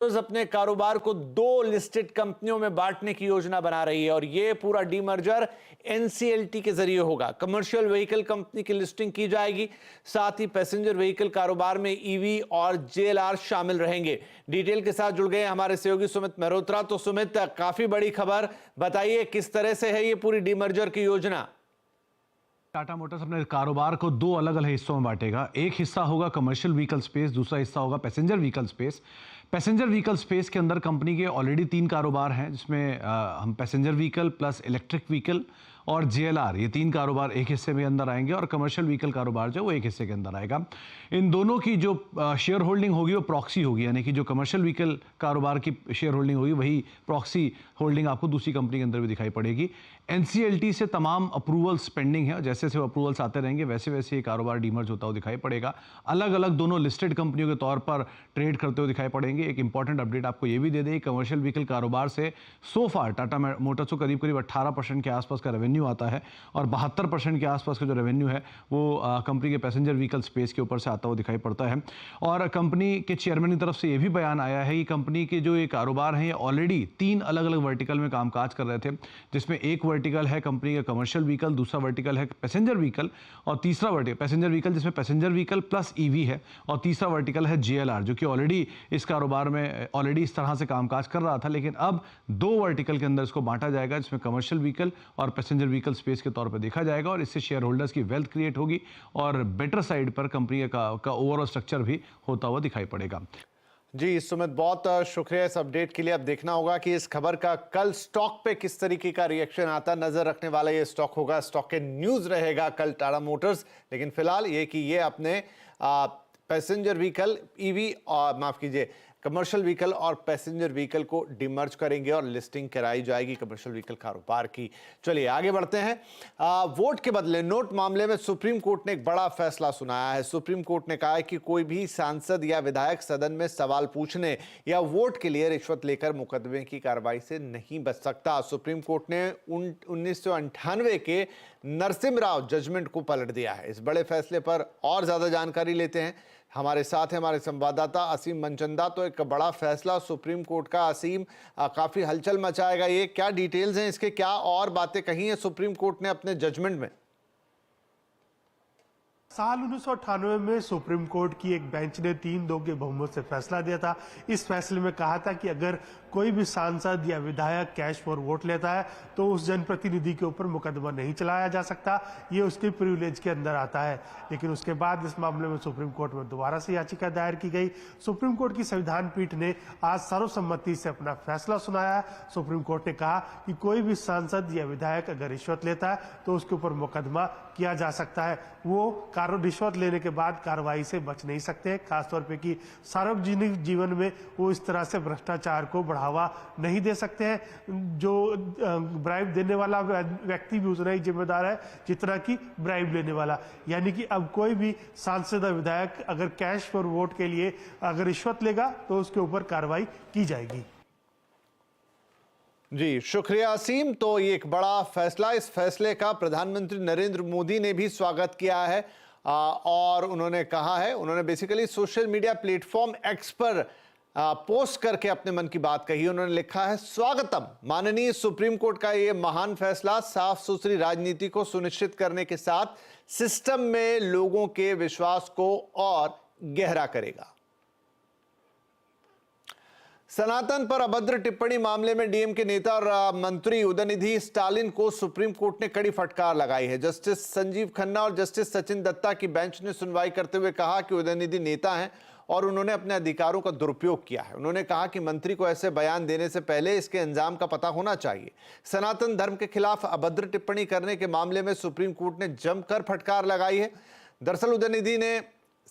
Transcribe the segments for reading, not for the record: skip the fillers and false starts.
अपने कारोबार को दो लिस्टेड कंपनियों में बांटने की योजना बना रही है और यह पूरा डीमर्जर एनसीएलटी के जरिए होगा। कमर्शियल व्हीकल कंपनी की लिस्टिंग की जाएगी, साथ ही पैसेंजर व्हीकल कारोबार में ईवी और जेएलआर शामिल रहेंगे। डिटेल के साथ जुड़ गए हमारे सहयोगी सुमित मेहरोत्रा। तो सुमित, काफी बड़ी खबर, बताइए किस तरह से है ये पूरी डीमर्जर की योजना? टाटा मोटर्स अपने कारोबार को दो अलग अलग हिस्सों में बांटेगा। एक हिस्सा होगा कमर्शियल व्हीकल स्पेस, दूसरा हिस्सा होगा passenger vehicle space. Passenger vehicle space के अंदर कंपनी के ऑलरेडी 3 कारोबार हैं, जिसमें हम passenger vehicle plus electric vehicle और जेएलआर, ये 3 कारोबार एक हिस्से में अंदर आएंगे और कमर्शियल व्हीकल कारोबार जो वो एक हिस्से के अंदर आएगा। इन दोनों की जो शेयर होल्डिंग होगी वो प्रॉक्सी होगी, यानी कि जो कमर्शियल व्हीकल कारोबार की शेयर होल्डिंग होगी वही प्रॉक्सी होल्डिंग आपको दूसरी कंपनी के अंदर भी दिखाई पड़ेगी। एनसीएलटी से तमाम अप्रूवल्स पेंडिंग है, जैसे जैसे अप्रूवल्स आते रहेंगे वैसे वैसे ये कारोबार डीमर्ज होता हुआ दिखाई पड़ेगा। अलग अलग दोनों लिस्टेड कंपनियों के तौर पर ट्रेड करते हुए दिखाई पड़ेंगे। एक इंपॉर्टेंट अपडेट आपको ये भी दे दें, कमर्शियल व्हीकल कारोबार से सो फार टाटा मोटर्स को करीब 18% के आसपास का रेवेन्यू आता है और 72% के आसपास का जो रेवेन्यू है वो कंपनी के पैसेंजर व्हीकल स्पेस के ऊपर से आता हुआ दिखाई पड़ता है। और कंपनी के चेयरमैन की तरफ से ये भी बयान आया है कि कंपनी के जो ये कारोबार हैं ये ऑलरेडी 3 अलग अलग वर्टिकल में कामकाज कर रहे थे, जिसमें एक वर्टिकल है कंपनी का कमर्शियल व्हीकल, दूसरा वर्टिकल है पैसेंजर व्हीकल और तीसरा वर्टिकल पैसेंजर व्हीकल जिसमें पैसेंजर व्हीकल प्लस ईवी है और तीसरा वर्टिकल है जेएलआर, जो कि ऑलरेडी इस कारोबार में ऑलरेडी इस तरह से कामकाज कर रहा था। लेकिन अब 2 वर्टिकल के अंदर इसको बांटा जाएगा, जिसमें कमर्शियल व्हीकल और पैसेंजर व्हीकल स्पेस के तौर पर देखा जाएगा और इससे शेयर होल्डर्स की वेल्थ क्रिएट होगी और बेटर साइड पर कंपनी का ओवरऑल स्ट्रक्चर भी होता हुआ दिखाई पड़ेगा। जी सुमित, बहुत शुक्रिया इस अपडेट के लिए। अब देखना होगा कि इस खबर का कल स्टॉक पे किस तरीके का रिएक्शन आता। नजर रखने वाला ये स्टॉक होगा, स्टॉक के न्यूज रहेगा कल टाटा मोटर्स। लेकिन फिलहाल ये कि ये अपने पैसेंजर व्हीकल ईवी और माफ कीजिए कमर्शियल व्हीकल और पैसेंजर व्हीकल को डिमर्ज करेंगे और लिस्टिंग कराई जाएगी कमर्शियल व्हीकल कारोबार की। चलिए आगे बढ़ते हैं। वोट के बदले नोट मामले में सुप्रीम कोर्ट ने एक बड़ा फैसला सुनाया है। सुप्रीम कोर्ट ने कहा है कि कोई भी सांसद या विधायक सदन में सवाल पूछने या वोट के लिए रिश्वत लेकर मुकदमे की कार्रवाई से नहीं बच सकता। सुप्रीम कोर्ट ने 1998 के नरसिम्हा राव जजमेंट को पलट दिया है। इस बड़े फैसले पर और ज्यादा जानकारी लेते हैं, हमारे साथ है हमारे संवाददाता असीम मनचंदा। तो एक बड़ा फैसला सुप्रीम कोर्ट का, असीम, काफी हलचल मचाएगा ये, क्या डिटेल्स हैं इसके, क्या और बातें कही हैं सुप्रीम कोर्ट ने अपने जजमेंट में? साल 1998 में सुप्रीम कोर्ट की एक बेंच ने 3-2 के बहुमत से फैसला दिया था। इस फैसले में कहा था कि अगर कोई भी सांसद या विधायक कैश फॉर वोट लेता है तो उस जनप्रतिनिधि के ऊपर मुकदमा नहीं चलाया जा सकता, ये उसके प्रिविलेज के अंदर आता है। लेकिन उसके बाद इस मामले में सुप्रीम कोर्ट में दोबारा से याचिका दायर की गई। सुप्रीम कोर्ट की संविधान पीठ ने आज सर्वसम्मति से अपना फैसला सुनाया। सुप्रीम कोर्ट ने कहा कि कोई भी सांसद या विधायक अगर रिश्वत लेता है तो उसके ऊपर मुकदमा किया जा सकता है। वो रिश्वत लेने के बाद कार्रवाई से बच नहीं सकते, खासतौर पे कि सार्वजनिक जीवन में वो इस तरह से भ्रष्टाचार को बढ़ावा नहीं दे सकते हैं। जो ब्राइब देने वाला व्यक्ति भी उतना ही जिम्मेदार है जितना कि ब्राइब लेने वाला। यानी कि अब कोई भी सांसद या विधायक अगर कैश फॉर वोट के लिए अगर रिश्वत लेगा तो उसके ऊपर कार्रवाई की जाएगी। जी शुक्रिया असीम। तो ये एक बड़ा फैसला, इस फैसले का प्रधानमंत्री नरेंद्र मोदी ने भी स्वागत किया है और उन्होंने कहा है, उन्होंने basically social media platform x पर पोस्ट करके अपने मन की बात कही। उन्होंने लिखा है, स्वागतम माननीय सुप्रीम कोर्ट का ये महान फैसला साफ सुथरी राजनीति को सुनिश्चित करने के साथ सिस्टम में लोगों के विश्वास को और गहरा करेगा। सनातन पर अभद्र टिप्पणी मामले में डीएम के नेता और मंत्री उदयनिधि स्टालिन को सुप्रीम कोर्ट ने कड़ी फटकार लगाई है। जस्टिस संजीव खन्ना और जस्टिस सचिन दत्ता की बेंच ने सुनवाई करते हुए कहा कि उदयनिधि नेता हैं और उन्होंने अपने अधिकारों का दुरुपयोग किया है। उन्होंने कहा कि मंत्री को ऐसे बयान देने से पहले इसके अंजाम का पता होना चाहिए। सनातन धर्म के खिलाफ अभद्र टिप्पणी करने के मामले में सुप्रीम कोर्ट ने जमकर फटकार लगाई है। दरअसल उदयनिधि ने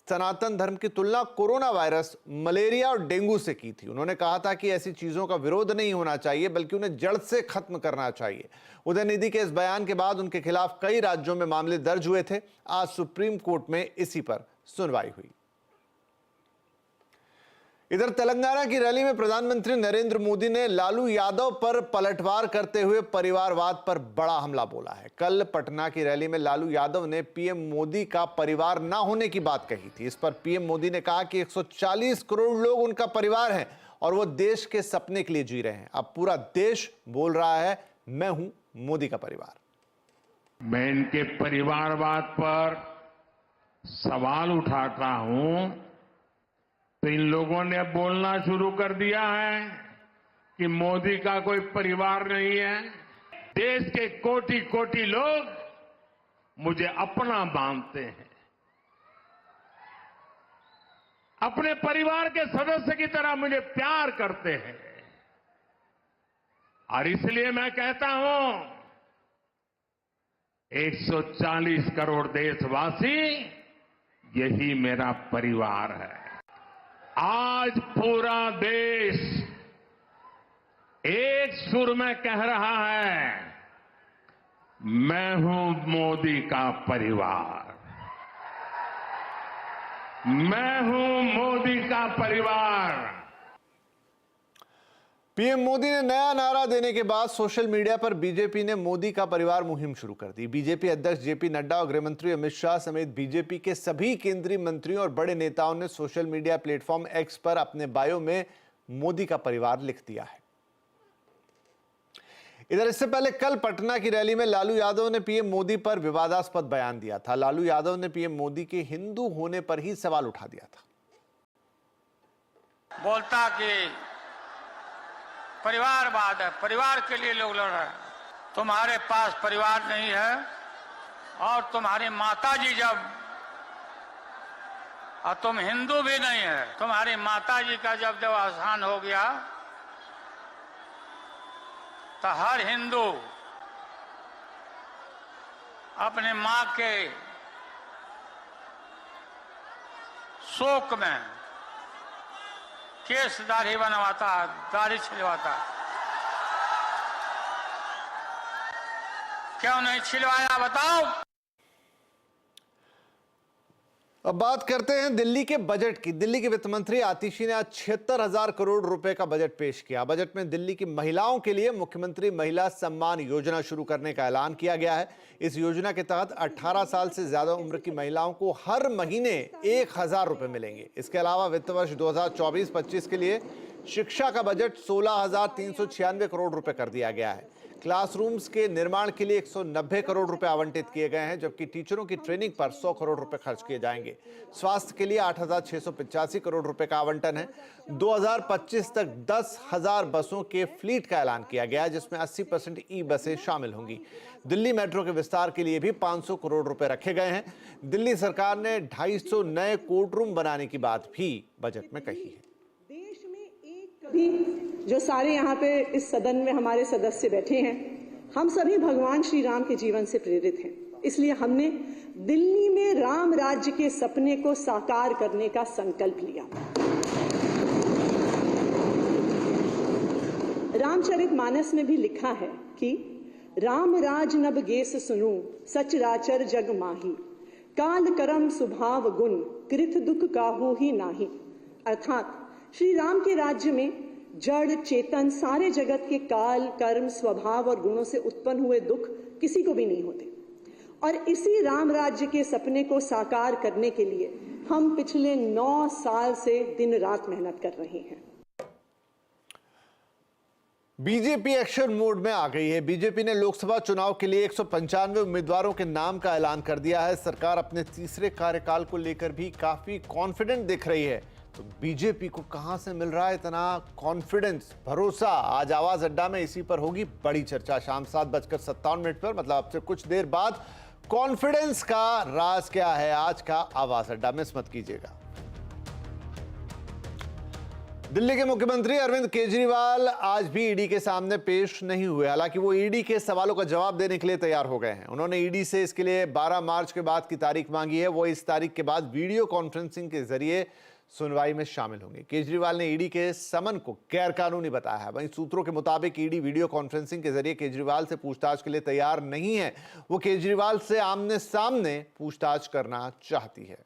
सनातन धर्म की तुलना कोरोना वायरस, मलेरिया और डेंगू से की थी। उन्होंने कहा था कि ऐसी चीजों का विरोध नहीं होना चाहिए बल्कि उन्हें जड़ से खत्म करना चाहिए। उदयनिधि के इस बयान के बाद उनके खिलाफ कई राज्यों में मामले दर्ज हुए थे। आज सुप्रीम कोर्ट में इसी पर सुनवाई हुई। इधर तेलंगाना की रैली में प्रधानमंत्री नरेंद्र मोदी ने लालू यादव पर पलटवार करते हुए परिवारवाद पर बड़ा हमला बोला है। कल पटना की रैली में लालू यादव ने पीएम मोदी का परिवार ना होने की बात कही थी। इस पर पीएम मोदी ने कहा कि 140 करोड़ लोग उनका परिवार हैं और वो देश के सपने के लिए जी रहे हैं। अब पूरा देश बोल रहा है, मैं हूं मोदी का परिवार। मैं इनके परिवारवाद पर सवाल उठाता हूं तो इन लोगों ने अब बोलना शुरू कर दिया है कि मोदी का कोई परिवार नहीं है। देश के कोटि कोटि लोग मुझे अपना मानते हैं, अपने परिवार के सदस्य की तरह मुझे प्यार करते हैं, और इसलिए मैं कहता हूं 140 करोड़ देशवासी यही मेरा परिवार है। आज पूरा देश एक सुर में कह रहा है, मैं हूं मोदी का परिवार, मैं हूं मोदी का परिवार। पीएम मोदी ने नया नारा देने के बाद सोशल मीडिया पर बीजेपी ने मोदी का परिवार मुहिम शुरू कर दी। बीजेपी अध्यक्ष जेपी नड्डा और गृह मंत्री अमित शाह समेत बीजेपी के सभी केंद्रीय मंत्रियों और बड़े नेताओं ने सोशल मीडिया प्लेटफॉर्म एक्स पर अपने बायो में मोदी का परिवार लिख दिया है। इधर इससे पहले कल पटना की रैली में लालू यादव ने पीएम मोदी पर विवादास्पद बयान दिया था। लालू यादव ने पीएम मोदी के हिंदू होने पर ही सवाल उठा दिया था। बोलता कि परिवारवाद है, परिवार के लिए लोग लड़ रहे हैं। तुम्हारे पास परिवार नहीं है, और तुम्हारी माताजी जब, और तुम हिंदू भी नहीं है, तुम्हारी माताजी का जब देहावसान हो गया तो हर हिंदू अपने मां के शोक में केस दाढ़ी बनवाता, दाढ़ी छिलवाता। क्यों नहीं छिलवाया बताओ? अब बात करते हैं दिल्ली के बजट की। दिल्ली के वित्त मंत्री आतिशी ने आज 76,000 करोड़ रुपए का बजट पेश किया। बजट में दिल्ली की महिलाओं के लिए मुख्यमंत्री महिला सम्मान योजना शुरू करने का ऐलान किया गया है। इस योजना के तहत 18 साल से ज्यादा उम्र की महिलाओं को हर महीने 1,000 रुपए मिलेंगे। इसके अलावा वित्त वर्ष 2024-25 के लिए शिक्षा का बजट 16,396 करोड़ रुपए कर दिया गया है। क्लासरूम्स के निर्माण के लिए 190 करोड़ रुपए आवंटित किए गए हैं, जबकि टीचरों की ट्रेनिंग पर 100 करोड़ रुपए खर्च किए जाएंगे। स्वास्थ्य के लिए 8,685 करोड़ रुपए का आवंटन है। 2025 तक 10,000 बसों के फ्लीट का ऐलान किया गया है, जिसमें 80% ई बसें शामिल होंगी। दिल्ली मेट्रो के विस्तार के लिए भी 500 करोड़ रुपए रखे गए हैं। दिल्ली सरकार ने 250 नए कोर्ट रूम बनाने की बात भी बजट में कही है। देश में एक कभी जो सारे यहाँ पे इस सदन में हमारे सदस्य बैठे हैं, हम सभी भगवान श्री राम के जीवन से प्रेरित हैं। इसलिए हमने दिल्ली में राम राज्य के सपने को साकार करने का संकल्प लिया। रामचरितमानस में भी लिखा है कि राम राज नब गेस सुनूं, सचराचर जग माही, काल करम स्वभाव गुण, कृत दुख काहू ही नाही। अर्थात श्री राम के राज्य में जड़ चेतन सारे जगत के काल कर्म स्वभाव और गुणों से उत्पन्न हुए दुख किसी को भी नहीं होते। और इसी राम राज्य के सपने को साकार करने के लिए हम पिछले 9 साल से दिन रात मेहनत कर रहे हैं। बीजेपी एक्शन मोड में आ गई है। बीजेपी ने लोकसभा चुनाव के लिए 195 उम्मीदवारों के नाम का ऐलान कर दिया है। सरकार अपने तीसरे कार्यकाल को लेकर भी काफी कॉन्फिडेंट दिख रही है। तो बीजेपी को कहां से मिल रहा है इतना कॉन्फिडेंस, भरोसा? आज आवाज अड्डा में इसी पर होगी बड़ी चर्चा। शाम 7:57 पर, मतलब अब से कुछ देर बाद, कॉन्फिडेंस का राज क्या है, आज का आवाज अड्डा मिस मत कीजिएगा। दिल्ली के मुख्यमंत्री अरविंद केजरीवाल आज भी ईडी के सामने पेश नहीं हुए। हालांकि वो ईडी के सवालों का जवाब देने के लिए तैयार हो गए हैं। उन्होंने ईडी से इसके लिए 12 मार्च के बाद की तारीख मांगी है। वो इस तारीख के बाद वीडियो कॉन्फ्रेंसिंग के जरिए सुनवाई में शामिल होंगे। केजरीवाल ने ईडी के समन को गैरकानूनी बताया है। वहीं सूत्रों के मुताबिक ईडी वीडियो कॉन्फ्रेंसिंग के जरिए केजरीवाल से पूछताछ के लिए तैयार नहीं है। वो केजरीवाल से आमने सामने पूछताछ करना चाहती है।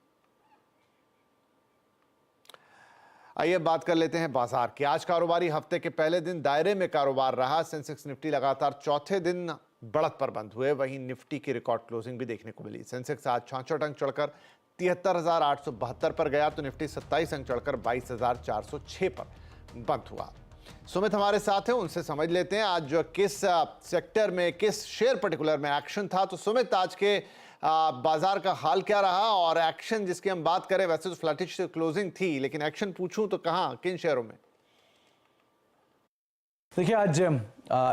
आइए बात कर लेते हैं बाजार की। आज कारोबारी हफ्ते के पहले दिन दायरे में कारोबार रहा। सेंसेक्स निफ्टी लगातार चौथे दिन बढ़त पर बंद हुए। वहीं निफ्टी की रिकॉर्ड क्लोजिंग भी देखने को मिली। सेंसेक्स आज 66 अंक चढ़कर 73,872 पर गया, तो निफ्टी 27 अंक चढ़कर 22,406 पर बंद हुआ। सुमित हमारे साथ हैं, उनसे समझ लेते हैं आज किस सेक्टर में, किस शेयर पर्टिकुलर में एक्शन था। तो सुमित, आज के बाजार का हाल क्या रहा और एक्शन जिसकी हम बात करें, वैसे तो फ्लैटिश क्लोजिंग थी, लेकिन एक्शन पूछूं तो कहां, किन शेयरों में? देखिए, आज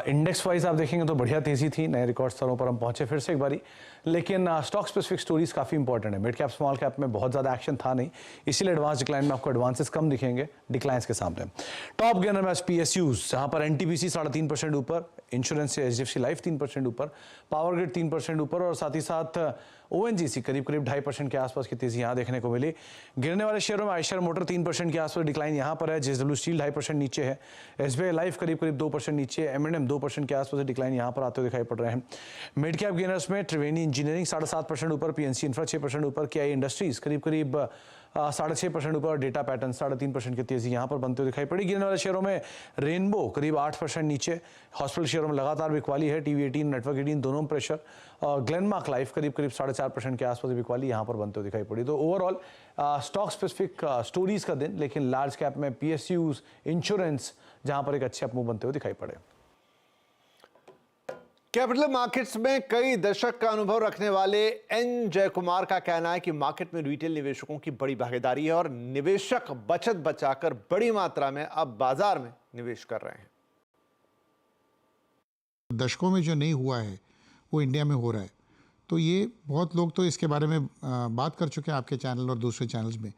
इंडेक्स वाइज आप देखेंगे तो बढ़िया तेजी थी, नए रिकॉर्ड स्तरों पर हम पहुंचे फिर से एक बारी। लेकिन स्टॉक स्पेसिफिक स्टोरीज काफ़ी इंपॉर्टेंट है। मिड कैप स्मॉल कैप में बहुत ज़्यादा एक्शन था नहीं, इसीलिए एडवांस डिक्लाइन में आपको एडवांसेस कम दिखेंगे डिक्लाइंस के सामने। टॉप गेनर में PSUs, जहां पर NTPC 3.5% ऊपर, इंश्योरेंस से HDFC लाइफ 3% ऊपर, पावर ग्रिड 3% ऊपर और साथ ही साथ ONGC करीब 2.5% के आसपास की तेजी यहां देखने को मिली। गिरने वाले शेयरों में आयशर मोटर 3% के आसपास डिक्लाइन यहां पर है, JSW स्टील 2.5% नीचे है, SBI लाइफ करीब 2% नीचे, M&M 2% के आसपास डिक्लाइन यहां पर आते हुए दिखाई पड़ रहे हैं। मिड कैप गेनर्स में त्रिवेणी इंजीनियरिंग 7.5% ऊपर, PNC इंफ्रा 6% ऊपर, KI इंडस्ट्रीज करीब 6.5% ऊपर, डेटा पैटर्न 3.5% की तेजी यहां पर बनते हुए दिखाई पड़ी। गिरने वाले शेयरों में रेनबो करीब 8% नीचे, हॉस्पिटल शेयरों में लगातार बिकवाली है, TV18 नेटवर्क 18 दोनों में प्रेशर, और ग्लेनमार्क लाइफ करीब 4.5% के आसपास बिकवाली यहां पर बनते हुए दिखाई पड़ी। तो ओवरऑल स्टॉक स्पेसिफिक स्टोरीज का दिन, लेकिन लार्ज कैप में PSUs, इंश्योरेंस जहां पर एक अच्छे अप मूव बनते हुए दिखाई पड़े। कैपिटल मार्केट्स में कई दशक का अनुभव रखने वाले N जयकुमार का कहना है कि मार्केट में रिटेल निवेशकों की बड़ी भागीदारी है और निवेशक बचत बचाकर बड़ी मात्रा में अब बाजार में निवेश कर रहे हैं। दशकों में जो नहीं हुआ है वो इंडिया में हो रहा है, तो ये बहुत लोग तो इसके बारे में बात कर चुके हैं आपके चैनल और दूसरे चैनल्स में,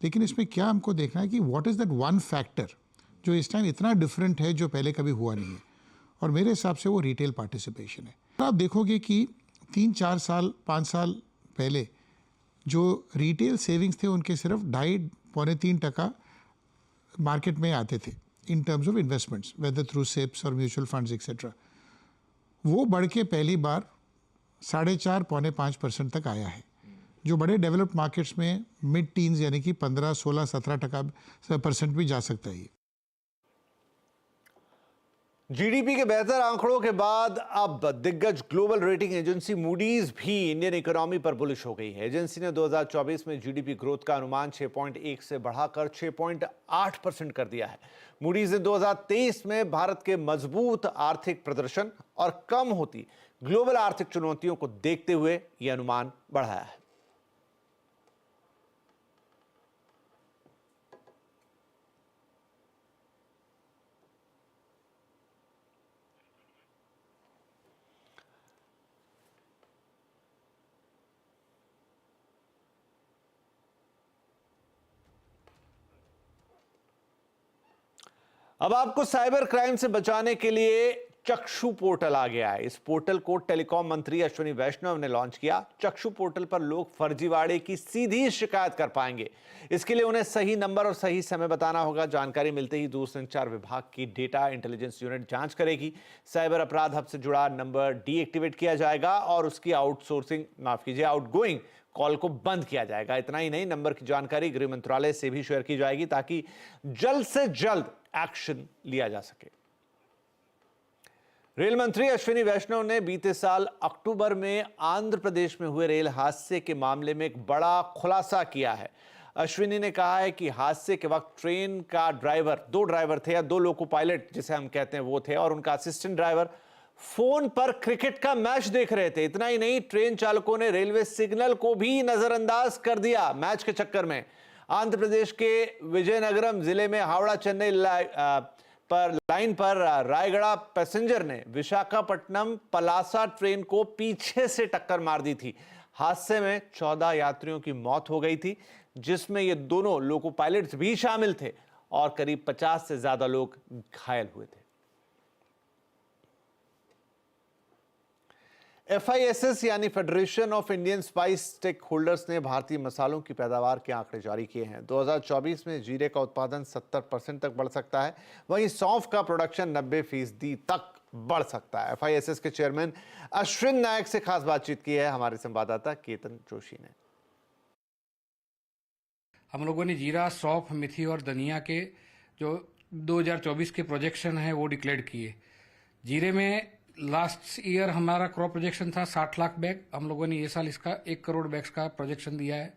लेकिन इसमें क्या हमको देखना है कि what is that one factor जो इस टाइम इतना डिफरेंट है, जो पहले कभी हुआ नहीं है, और मेरे हिसाब से वो रिटेल पार्टिसिपेशन है। तो आप देखोगे कि 3-4 साल 5 साल पहले जो रिटेल सेविंग्स थे उनके सिर्फ 2.5-3% मार्केट में आते थे in terms of investments, whether through ceps और म्यूचुअल फंड्स एक्सेट्रा। वो बढ़ के पहली बार 4.5-5% तक आया है, जो बड़े डेवलप्ड मार्केट्स में मिड टीन्स यानी कि 15-16-17% भी जा सकता है। जीडीपी के बेहतर आंकड़ों के बाद अब दिग्गज ग्लोबल रेटिंग एजेंसी मूडीज भी इंडियन इकोनॉमी पर बुलिश हो गई है। एजेंसी ने 2024 में जीडीपी ग्रोथ का अनुमान 6.1 से बढ़ाकर 6.8% कर दिया है। मूडीज ने 2023 में भारत के मजबूत आर्थिक प्रदर्शन और कम होती ग्लोबल आर्थिक चुनौतियों को देखते हुए यह अनुमान बढ़ाया है। अब आपको साइबर क्राइम से बचाने के लिए चक्षु पोर्टल आ गया है। इस पोर्टल को टेलीकॉम मंत्री अश्विनी वैष्णव ने लॉन्च किया। चक्षु पोर्टल पर लोग फर्जीवाड़े की सीधी शिकायत कर पाएंगे। इसके लिए उन्हें सही नंबर और सही समय बताना होगा। जानकारी मिलते ही दूरसंचार विभाग की डेटा इंटेलिजेंस यूनिट जांच करेगी। साइबर अपराध हब से जुड़ा नंबर डीएक्टिवेट किया जाएगा और उसकी आउटगोइंग कॉल को बंद किया जाएगा। इतना ही नहीं, नंबर की जानकारी गृह मंत्रालय से भी शेयर की जाएगी ताकि जल्द से जल्द एक्शन लिया जा सके। रेल मंत्री अश्विनी वैष्णव ने बीते साल अक्टूबर में आंध्र प्रदेश में हुए रेल हादसे के मामले में एक बड़ा खुलासा किया है। अश्विनी ने कहा है कि हादसे के वक्त ट्रेन का ड्राइवर, 2 ड्राइवर थे या 2 लोको पायलट जिसे हम कहते हैं वो थे, और उनका असिस्टेंट ड्राइवर फोन पर क्रिकेट का मैच देख रहे थे। इतना ही नहीं, ट्रेन चालकों ने रेलवे सिग्नल को भी नजरअंदाज कर दिया मैच के चक्कर में। आंध्र प्रदेश के विजयनगरम जिले में हावड़ा चेन्नई लाइन पर रायगड़ा पैसेंजर ने विशाखापट्टनम पलासा ट्रेन को पीछे से टक्कर मार दी थी। हादसे में 14 यात्रियों की मौत हो गई थी, जिसमें ये दोनों लोको पायलट्स भी शामिल थे और करीब 50 से ज्यादा लोग घायल हुए थे। FISS यानी federation of Indian spice stakeholders ने भारतीय मसालों की पैदावार के आंकड़े जारी किए हैं। 2024 में जीरे का उत्पादन 70% तक बढ़ सकता है, वहीं सौंफ का प्रोडक्शन 90% तक बढ़ सकता है। FISS के चेयरमैन अश्विन नायक से खास बातचीत की है हमारे संवाददाता केतन जोशी ने। हम लोगों ने जीरा, सौंफ, मेथी और धनिया के जो 2024 के प्रोजेक्शन है वो डिक्लेयर किए। जीरे में लास्ट ईयर हमारा क्रॉप प्रोजेक्शन था 60 लाख बैग, हम लोगों ने ये साल इसका 1 करोड़ बैग्स का प्रोजेक्शन दिया है।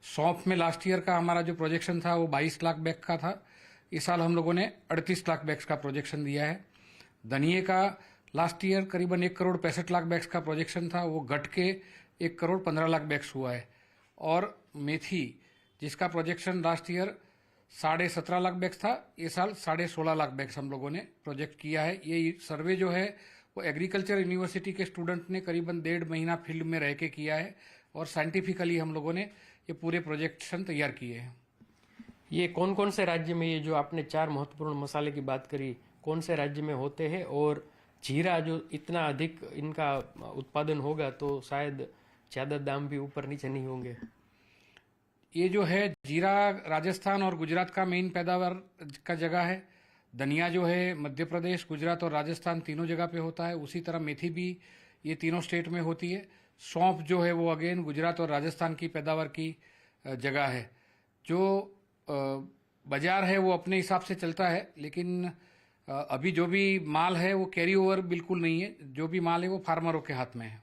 सौंफ में लास्ट ईयर का हमारा जो प्रोजेक्शन था वो 22 लाख बैग का था, इस साल हम लोगों ने 38 लाख बैग्स का प्रोजेक्शन दिया है। धनिये का लास्ट ईयर करीबन 1 करोड़ 65 लाख बैग्स का प्रोजेक्शन था, वो घट के 1 करोड़ 15 लाख बैग्स हुआ है। और मेथी जिसका projection last year 17.5 lakh bags था, ये साल 16.5 लाख बैग्स हम लोगों ने प्रोजेक्ट किया है। ये सर्वे जो है वो एग्रीकल्चर यूनिवर्सिटी के स्टूडेंट ने करीबन 1.5 महीना फील्ड में रह के किया है और साइंटिफिकली हम लोगों ने ये पूरे प्रोजेक्शन तैयार किए हैं। ये कौन कौन से राज्य में, ये जो आपने 4 महत्वपूर्ण मसाले की बात करी, कौन से राज्य में होते हैं? और जीरा जो इतना अधिक इनका उत्पादन होगा तो शायद ज़्यादा दाम भी ऊपर नीचे नहीं होंगे। ये जो है जीरा राजस्थान और गुजरात का मेन पैदावार का जगह है। धनिया जो है मध्य प्रदेश, गुजरात और राजस्थान तीनों जगह पे होता है। उसी तरह मेथी भी ये तीनों स्टेट में होती है। सौंफ जो है वो अगेन गुजरात और राजस्थान की पैदावार की जगह है। जो बाजार है वो अपने हिसाब से चलता है, लेकिन अभी जो भी माल है वो कैरी ओवर बिल्कुल नहीं है। जो भी माल है वो फार्मरों के हाथ में है।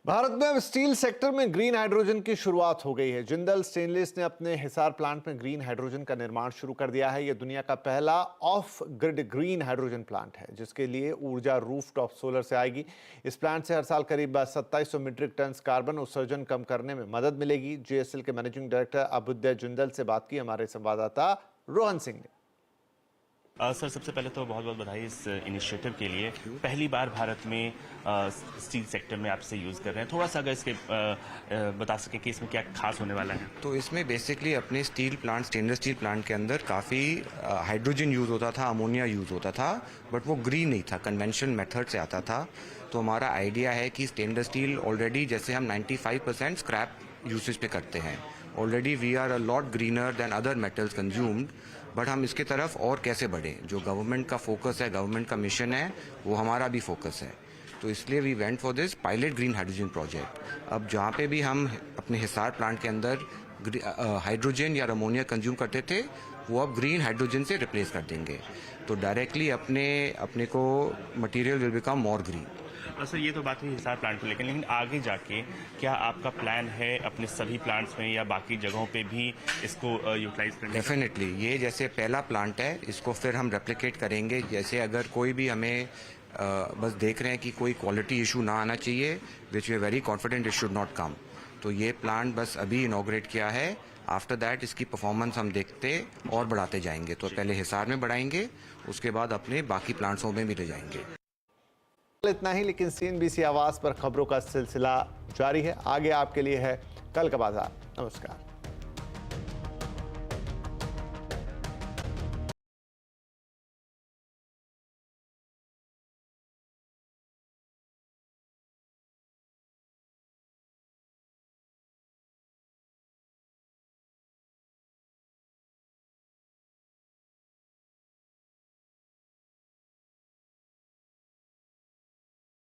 भारत में अब स्टील सेक्टर में ग्रीन हाइड्रोजन की शुरुआत हो गई है। जिंदल स्टेनलेस ने अपने हिसार प्लांट में ग्रीन हाइड्रोजन का निर्माण शुरू कर दिया है। यह दुनिया का पहला of grid green hydrogen plant है, जिसके लिए ऊर्जा रूफटॉप सोलर से आएगी। इस प्लांट से हर साल करीब 2700 मीट्रिक टन कार्बन उत्सर्जन कम करने में मदद मिलेगी। JSL के मैनेजिंग डायरेक्टर अभ्युदय जिंदल से बात की हमारे संवाददाता रोहन सिंह ने। सर, सबसे पहले तो बहुत बहुत बधाई इस इनिशिएटिव के लिए। पहली बार भारत में स्टील सेक्टर में आपसे यूज़ कर रहे हैं। थोड़ा सा अगर इसके बता सकें कि इसमें क्या खास होने वाला है। तो इसमें बेसिकली अपने steel plant, stainless steel plant के अंदर काफ़ी हाइड्रोजन यूज़ होता था, अमोनिया यूज़ होता था, बट वो ग्रीन नहीं था, कन्वेंशनल मेथड से आता था। तो हमारा आइडिया है कि स्टेनलेस स्टील ऑलरेडी, जैसे हम 95% स्क्रैप यूसेज पे करते हैं, already we are a lot greener than other metals consumed, but हम इसके तरफ और कैसे बढ़ें। जो गवर्नमेंट का फोकस है, गवर्नमेंट का मिशन है, वो हमारा भी फोकस है। तो इसलिए we went for this pilot green hydrogen project. अब जहाँ पे भी हम अपने हिसार प्लांट के अंदर हाइड्रोजन या अमोनिया कंज्यूम करते थे, वो अब ग्रीन हाइड्रोजन से रिप्लेस कर देंगे। तो डायरेक्टली अपने को material will become more green. Sir, ये तो बात हुई हिसार प्लांट को लेकिन आगे जाके क्या आपका प्लान है अपने सभी प्लांट्स में या बाकी जगहों पे भी इसको यूटिलाइज करने? डेफिनेटली, ये जैसे पहला प्लांट है, इसको फिर हम रेप्लिकेट करेंगे। जैसे अगर कोई भी हमें बस देख रहे हैं कि कोई क्वालिटी इशू ना आना चाहिए, which we are very confident it should not come, तो ये प्लांट बस अभी इनॉग्रेट किया है। आफ्टर दैट इसकी परफॉर्मेंस हम देखते और बढ़ाते जाएंगे। तो पहले हिसार में बढ़ाएंगे, उसके बाद अपने बाकी प्लांट्सों में भी ले जाएंगे। इतना ही, लेकिन CNBC आवाज पर खबरों का सिलसिला जारी है। आगे आपके लिए है कल का बाजार। नमस्कार।